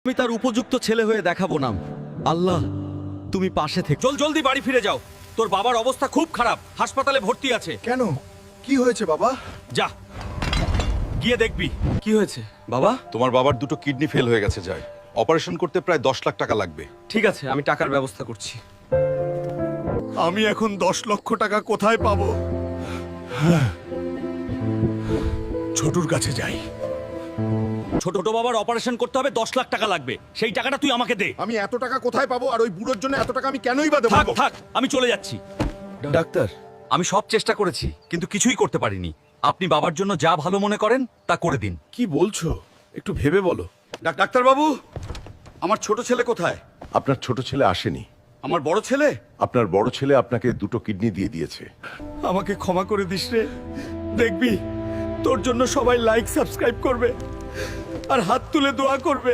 আমি তার উপযুক্ত ছেলে হয়ে দেখাবো না। আল্লাহ তুমি পাশে থেকে। চল জলদি বাড়ি ফিরে যাও, তোর বাবার অবস্থা খুব খারাপ, হাসপাতালে ভর্তি আছে। কেন, কি হয়েছে বাবা? যা গিয়ে দেখবি কি হয়েছে বাবা? তোমার বাবার দুটো কিডনি ফেল হয়ে গেছে, যায় অপারেশন করতে প্রায় 10 লাখ টাকা লাগবে। ঠিক আছে, আমি টাকার ব্যবস্থা করছি। আমি এখন 10 লক্ষ টাকা কোথায় পাবো? ছোটুর কাছে যাই। ছোট বাবার অপারেশন করতে হবে, 10 লাখ টাকা লাগবে, সেই টাকাটা তুই আমাকে দে। আমি এত টাকা কোথায় পাবো? আর ওই বুড়োর জন্য এত টাকা আমি কেনই বা দেবো? থাক থাক, আমি চলে যাচ্ছি। ডাক্তার, আমি সব চেষ্টা করেছি কিন্তু কিছুই করতে পারিনি। আপনি বাবার জন্য যা ভালো মনে করেন তা করে দিন। কি বলছো? একটু ভেবে বলো। ডাক্তার বাবু, আমার ছোট ছেলে কোথায়? আপনার ছোট ছেলে আসেনি। আমার বড় ছেলে? আপনার বড় ছেলে আপনাকে দুটো কিডনি দিয়ে দিয়েছে। আমাকে ক্ষমা করে দিস রে। দেখবি তোর জন্য সবাই লাইক সাবস্ক্রাইব করবে আর হাত তুলে দোয়া করবে।